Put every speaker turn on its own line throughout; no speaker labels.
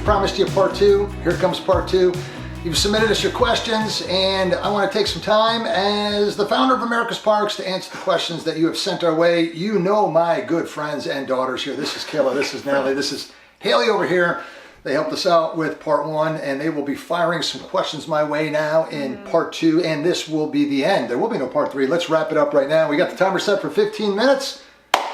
promised you part 2. Here comes part 2. You've submitted us your questions, and I want to take some time as the founder of America's Parks to answer the questions that you have sent our way. You know my good friends and daughters here. This is Kayla, this is Natalie, this is Haley over here. They helped us out with part 1, and they will be firing some questions my way now in part 2, and this will be the end. There will be no part 3. Let's wrap it up right now. We got the timer set for 15 minutes.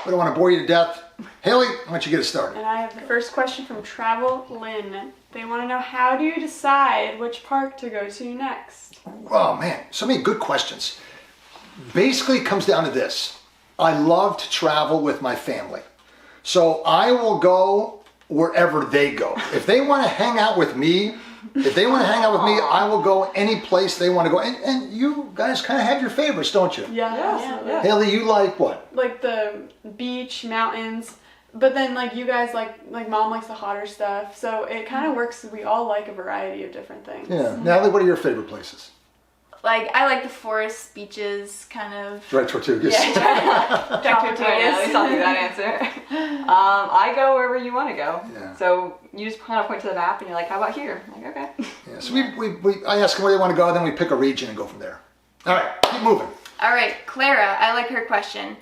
We don't want to bore you to death. Haley, why don't you get us started?
And I have the first question from Travel Lynn. They want to know, how do you decide which park to go to next?
Oh man, so many good questions. Basically, it comes down to this. I love to travel with my family. So I will go wherever they go. If they want to hang out with me, I will go any place they want to go. And you guys kind of have your favorites, don't you?
Yeah.
Haley, you like what?
Like the beach, mountains, but then like you guys like mom likes the hotter stuff. So it kind of works. We all like a variety of different things.
Yeah. Natalie, what are your favorite places?
Like, I like the forest, beaches, kind of.
Dry Tortugas.
Yeah, Dry Tortugas.
We saw that answer. I go wherever you want to go.
Yeah.
So you just kind of point to the map and you're like, how about here? I'm like, okay.
Yeah, so I ask them where they want to go, then we pick a region and go from there. All right, keep moving.
All right, Clara, I like her question.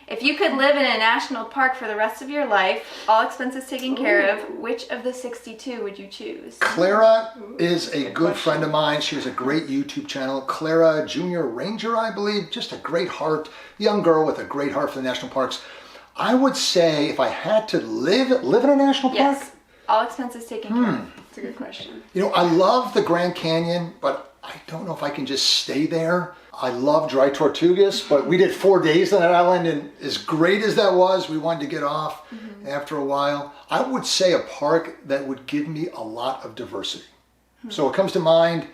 If you could live in a national park for the rest of your life, all expenses taken care of, which of the 62 would you choose?
Clara is a good friend of mine. She has a great YouTube channel, Clara Junior Ranger, I believe. Just a great heart, young girl with a great heart for the national parks. I would say if I had to live in a national park?
Yes, all expenses taken care of.
That's a good question.
You know, I love the Grand Canyon, but I don't know if I can just stay there. I love Dry Tortugas, but we did 4 days on that island, and as great as that was, we wanted to get off after a while. I would say a park that would give me a lot of diversity. So it comes to mind,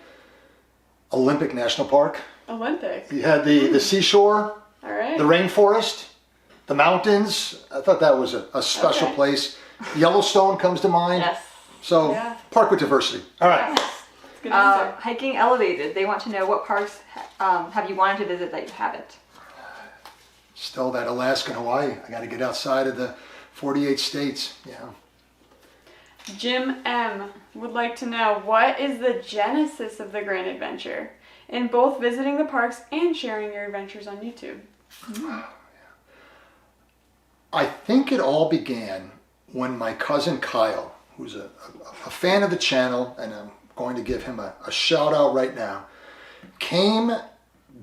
Olympic National Park.
Olympic.
You had the seashore,
All right.
the rainforest, the mountains. I thought that was a special place. Yellowstone comes to mind.
Yes.
So park with diversity. All right.
Good answer.
Hiking elevated. They want to know what parks have you wanted to visit that you haven't?
Still that Alaskan, Hawaii. I got to get outside of the 48 states. Yeah.
Jim M. would like to know, what is the genesis of the Grand Adventure in both visiting the parks and sharing your adventures on YouTube?
I think it all began when my cousin Kyle, who's a fan of the channel, and I'm going to give him a shout out right now, came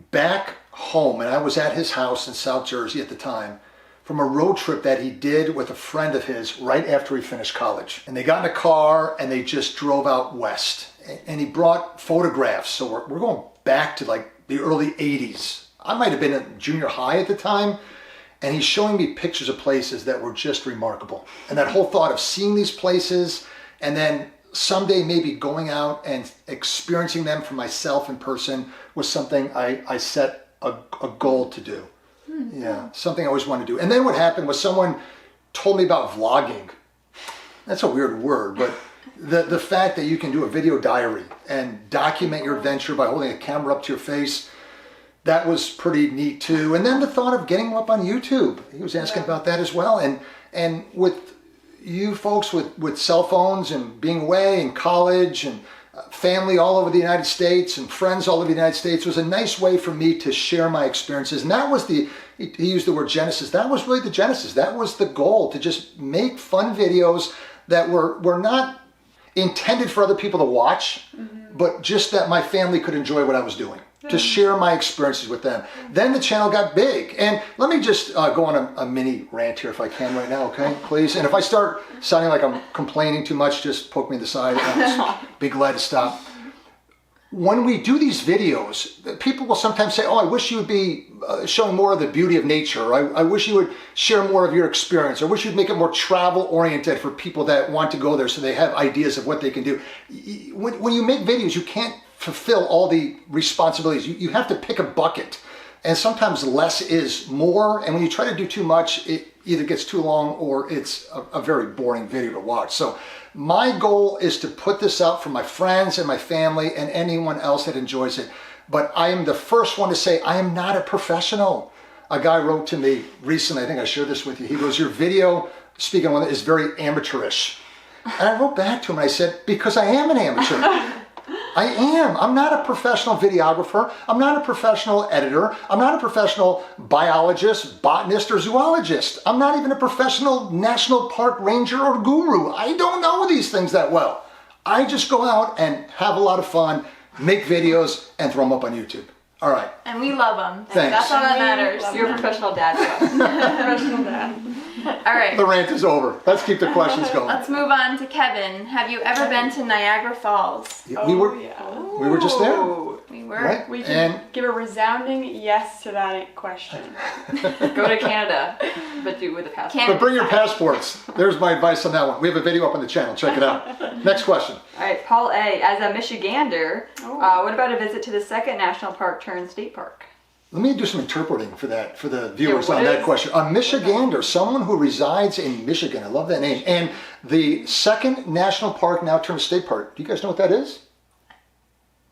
back home, and I was at his house in South Jersey at the time, from a road trip that he did with a friend of his right after he finished college. And they got in a car and they just drove out west. And he brought photographs. So we're going back to like the early 80s. I might have been in junior high at the time. And he's showing me pictures of places that were just remarkable. And that whole thought of seeing these places and then someday maybe going out and experiencing them for myself in person was something I set a goal to do. Yeah, something I always wanted to do. And then what happened was someone told me about vlogging. That's a weird word, but the fact that you can do a video diary and document your adventure by holding a camera up to your face, that was pretty neat too. And then the thought of getting them up on YouTube. He was asking about that as well. And with you folks with cell phones and being away in college and family all over the United States and friends all over the United States, was a nice way for me to share my experiences. And that was he used the word genesis. That was really the genesis. That was the goal, to just make fun videos that were not intended for other people to watch, but just that my family could enjoy what I was doing, to share my experiences with them. Then the channel got big. And let me just go on a mini rant here if I can right now, okay, please? And if I start sounding like I'm complaining too much, just poke me in the side and I'll just be glad to stop. When we do these videos, people will sometimes say, oh, I wish you would be showing more of the beauty of nature. I wish you would share more of your experience. I wish you'd make it more travel oriented for people that want to go there so they have ideas of what they can do. When you make videos, you can't fulfill all the responsibilities. You have to pick a bucket. And sometimes less is more. And when you try to do too much, it either gets too long or it's a very boring video to watch. So my goal is to put this out for my friends and my family and anyone else that enjoys it. But I am the first one to say I am not a professional. A guy wrote to me recently, I think I shared this with you. He goes, your video, speaking of it, is very amateurish. And I wrote back to him and I said, because I am an amateur. I am. I'm not a professional videographer. I'm not a professional editor. I'm not a professional biologist, botanist, or zoologist. I'm not even a professional national park ranger or guru. I don't know these things that well. I just go out and have a lot of fun, make videos, and throw them up on YouTube. All right.
And we love them.
Thanks.
That's all that matters.
You're a professional dad to us.
Professional dad.
All right.
The rant is over. Let's keep the questions going.
Let's move on to Kevin. Have you ever been to Niagara Falls?
Yeah, we were just there,
Ooh.
We were.
right?
We can give a resounding yes to that question.
Go to Canada, but do it with a passport.
Canada.
But bring your passports. There's my advice on that one. We have a video up on the channel. Check it out. Next question.
All right, Paul A. As a Michigander,
Oh.
what about a visit to the second national park turned state park?
Let me do some interpreting for that, for the viewers
what
on that
is-
question. A Michigander, someone who resides in Michigan. I love that name. And the second national park now turned state park. Do you guys know what that is?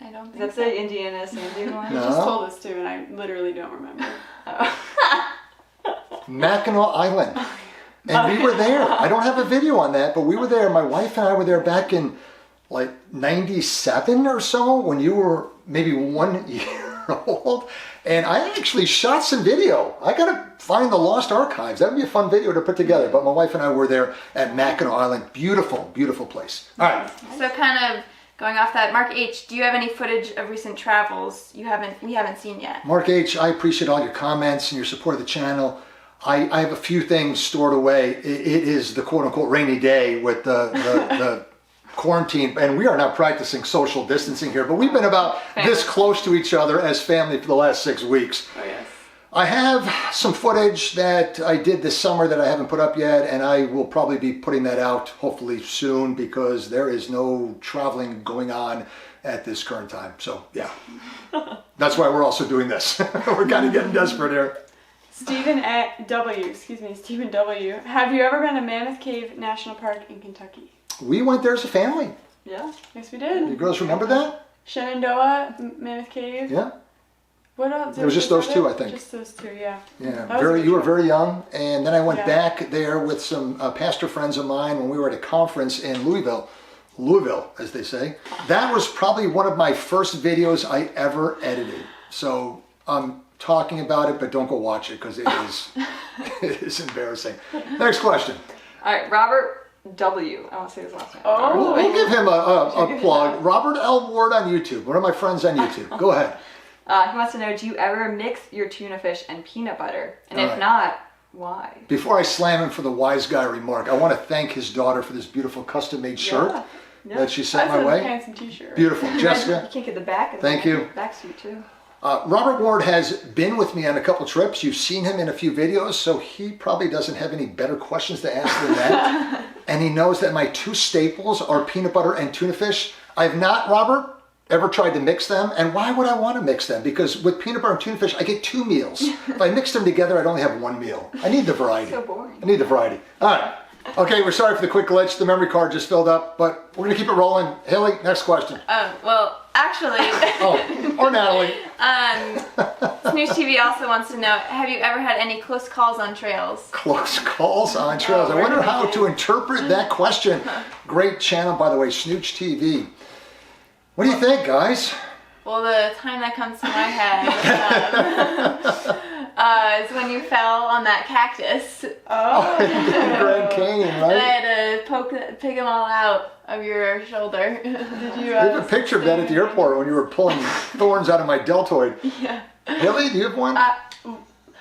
I don't think
That's
so.
the Indiana sand dune one?
You
No.
just told us to, and I literally don't remember.
Mackinac Island. And we were there. I don't have a video on that, but we were there. My wife and I were there back in like 97 or so, when you were maybe 1 year old. And I actually shot some video. I gotta find the lost archives. That'd be a fun video to put together. But my wife and I were there at Mackinac Island. Beautiful, beautiful place. All right.
So kind of going off that, Mark H., do you have any footage of recent travels we haven't seen yet?
Mark H., I appreciate all your comments and your support of the channel. I have a few things stored away. It is the quote-unquote rainy day with the quarantine, and we are not practicing social distancing here, but we've been about this close to each other as family for the last 6 weeks.
Oh, yes.
I have some footage that I did this summer that I haven't put up yet, and I will probably be putting that out hopefully soon, because there is no traveling going on at this current time. So yeah, that's why we're also doing this. We're kind of getting desperate here.
Stephen W. Have you ever been to Mammoth Cave National Park in Kentucky?
We went there as a family.
Yeah.
Yes, we
You
did.
girls remember that?
Shenandoah, Mammoth Cave.
Yeah.
What else?
It was just those two, I think.
Just those two, yeah.
Yeah,
That was a good
you were
trip.
very young, and then I went
Yeah.
back there with some pastor friends of mine when we were at a conference in Louisville, as they say. That was probably one of my first videos I ever edited. So I'm talking about it, but don't go watch it, because it is embarrassing. Next question.
All right, Robert W. I want to say his last name.
Oh.
We'll give him a plug. Robert L. Ward on YouTube, one of my friends on YouTube. Go ahead.
He wants to know, do you ever mix your tuna fish and peanut butter? And
All
if
right.
not, why?
Before I slam him for the wise guy remark, I want to thank his daughter for this beautiful custom-made shirt
Yeah.
that she sent
That's
my
a
way.
handsome t-shirt.
Beautiful.
You
Jessica,
can't get the back.
Thank you.
Back suit too.
Robert Ward has been with me on a couple trips. You've seen him in a few videos, so he probably doesn't have any better questions to ask than that. And he knows that my two staples are peanut butter and tuna fish. I've not, Robert, ever tried to mix them. And why would I want to mix them? Because with peanut butter and tuna fish, I get 2 meals. If I mix them together, I'd only have 1 meal. I need the variety.
So boring.
I need the variety. All right. Okay, we're sorry for the quick glitch. The memory card just filled up, but we're going to keep it rolling. Haley, next question.
Well, actually,
Oh, or Natalie.
Snooch TV also wants to know, have you ever had any close calls on trails?
Close calls on trails. I wonder how to interpret that question. Great channel, by the way, Snooch TV. What do you think, guys?
Well, the time that comes to my head is when you fell on that cactus.
Oh.
Grand Canyon,
And I
right?
had to pick them all out of your shoulder. Did you?
I have a picture of that at the airport when you were pulling thorns out of my deltoid.
Yeah.
Haley, do you have one?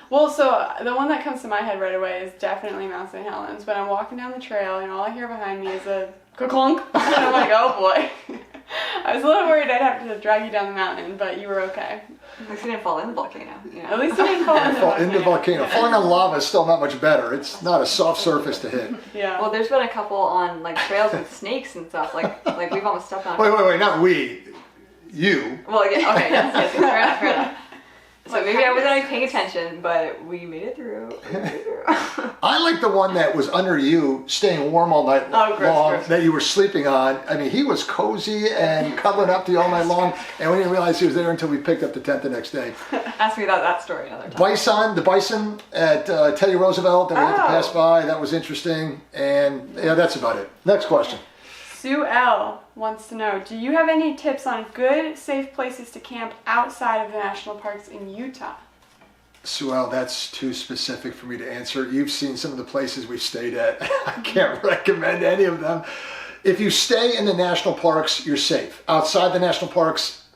Well, so the one that comes to my head right away is definitely Mount St. Helens. When I'm walking down the trail and all I hear behind me is a clunk, and I'm like, oh boy. I was a little worried I'd have to drag you down the mountain, but you were okay.
At least you didn't fall in the volcano. You know?
At least you didn't fall in the
Fall in the volcano. Falling on lava is still not much better. It's not a soft surface to hit.
Yeah.
Well, there's been a couple on like trails with snakes and stuff. Like we've almost stepped on.
Wait, not we. You.
Well, yeah, okay, yes, fair enough. So maybe I wasn't paying attention, but we made it through.
I like the one that was under you, staying warm all night long,
gross.
that you were sleeping on. I mean, he was cozy and cuddling up to you all night long, and we didn't realize he was there until we picked up the tent the next day.
Ask me about that story another time.
The bison at Teddy Roosevelt that we had to pass by, that was interesting, and yeah, that's about it. Next question.
Sue L wants to know, do you have any tips on good, safe places to camp outside of the national parks in Utah?
Well, that's too specific for me to answer. You've seen some of the places we've stayed at. I can't recommend any of them. If you stay in the national parks, you're safe. Outside the national parks,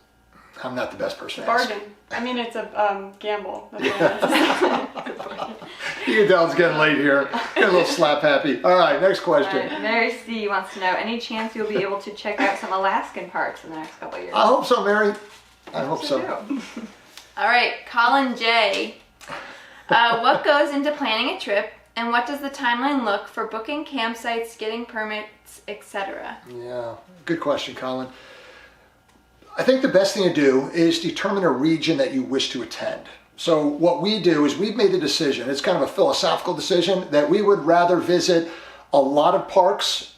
I'm not the best person to ask.
Bargain. I mean, it's a gamble. That's what I have to say.
You can tell it's getting late here. Get a little slap happy. All right, next question.
All right, Mary C wants to know, any chance you'll be able to check out some Alaskan parks in the next couple of years?
I hope so, Mary. I hope so.
All right, Colin J. What goes into planning a trip, and what does the timeline look for booking campsites, getting permits, etc.?
Yeah, good question, Colin. I think the best thing to do is determine a region that you wish to attend. So what we do is we've made the decision, it's kind of a philosophical decision, that we would rather visit a lot of parks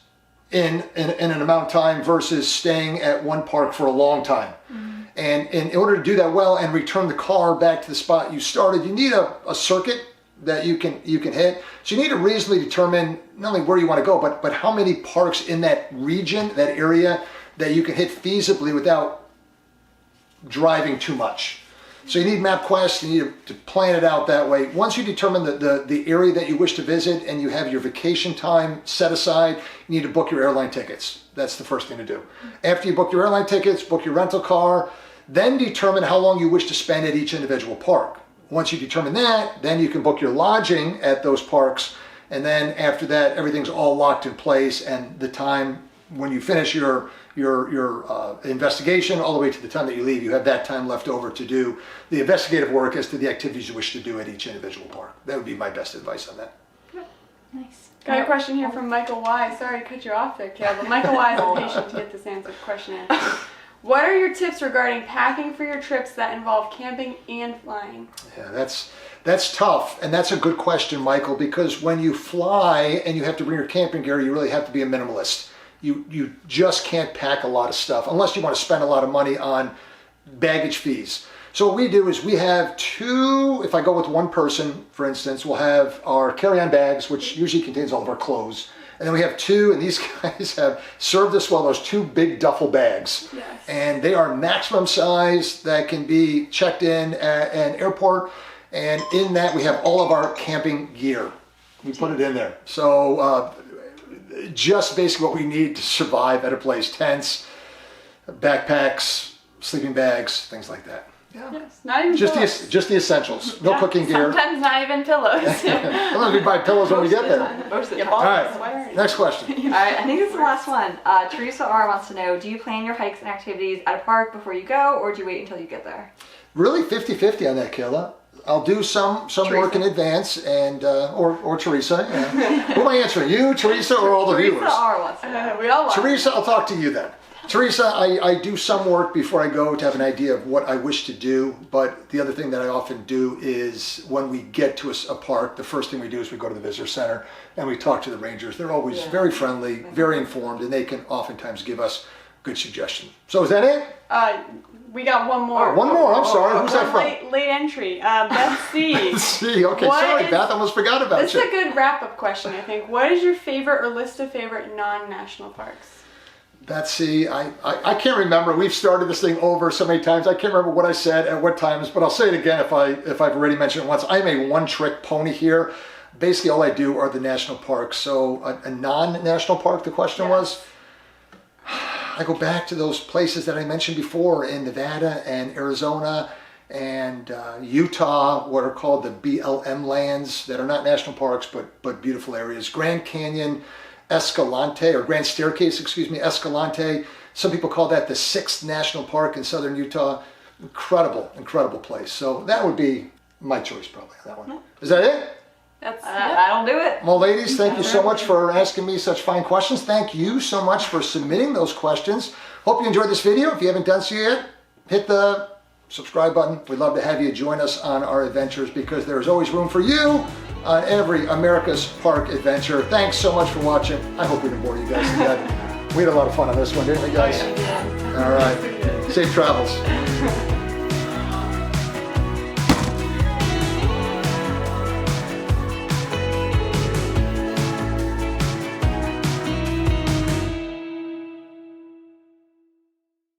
in an amount of time versus staying at one park for a long time. Mm-hmm. And in order to do that well and return the car back to the spot you started, you need a circuit that you can hit. So you need to reasonably determine not only where you want to go, but how many parks in that region, that area, that you can hit feasibly without driving too much. So you need MapQuest, you need to plan it out that way. Once you determine the area that you wish to visit and you have your vacation time set aside, you need to book your airline tickets. That's the first thing to do. After you book your airline tickets, book your rental car, then determine how long you wish to spend at each individual park. Once you determine that, then you can book your lodging at those parks, and then after that, everything's all locked in place, and the time when you finish your investigation all the way to the time that you leave, you have that time left over to do the investigative work as to the activities you wish to do at each individual park. That would be my best advice on that.
Nice.
Got a question here from Michael Y. Sorry to cut you off there, Kale, but Michael Y. is impatient to get this question answered. What are your tips regarding packing for your trips that involve camping and flying?
Yeah, that's tough, and that's a good question, Michael, because when you fly and you have to bring your camping gear, you really have to be a minimalist. You just can't pack a lot of stuff unless you want to spend a lot of money on baggage fees. So what we do is we have two, if I go with one person, for instance, we'll have our carry-on bags, which usually contains all of our clothes. And then we have two, and these guys have served us well, those two big duffel bags.
Yes.
And they are maximum size that can be checked in at an airport. And in that we have all of our camping gear. We put it in there. So just basically what we need to survive at a place: tents, backpacks, sleeping bags, things like that. Yeah.
Yes, not even
Just
pillows.
the essentials. No cooking gear.
Sometimes not even pillows.
Unless we buy pillows when we get there.
Most of the
Yeah,
time.
All
balls,
right, next question.
All right, I think this is the last one. Teresa R wants to know, do you plan your hikes and activities at a park before you go, or do you wait until you get there?
Really 50-50 on that, Kayla. I'll do some work in advance, and or Teresa. Yeah. Who am I answering? You, Teresa, or all the
Teresa
viewers?
R wants to know.
We all want.
Teresa, I'll talk to you then. Teresa, I do some work before I go to have an idea of what I wish to do, but the other thing that I often do is when we get to a park, the first thing we do is we go to the visitor center and we talk to the rangers. They're always very friendly, very informed, and they can oftentimes give us good suggestions. So is that it?
We got one more.
One more, I'm sorry. Who's that from?
Late entry. Beth C.
See, okay,
What
sorry,
is-
Beth, I almost forgot about
This
you.
is a good wrap-up question, I think. What is your favorite or list of favorite non-national parks?
Betsy, I can't remember. We've started this thing over so many times. I can't remember what I said at what times, but I'll say it again if I've already mentioned it once. I'm a one-trick pony here. Basically, all I do are the national parks. So a non-national park, the question was? I go back to those places that I mentioned before in Nevada and Arizona and Utah, what are called the BLM lands that are not national parks, but beautiful areas. Grand Canyon, Escalante, or Grand Staircase, Escalante. Some people call that the 6th national park in southern Utah. Incredible place. So that would be my choice probably, that one. Is that it?
That's
That'll do it.
Well, ladies, thank you so much for asking me such fine questions. Thank you so much for submitting those questions. Hope you enjoyed this video. If you haven't done so yet, hit the subscribe button. We'd love to have you join us on our adventures because there's always room for you on every America's Park adventure. Thanks so much for watching. I hope we didn't bore you guys to death. We had a lot of fun on this one, didn't we, guys?
Oh, yeah.
All right. Safe travels.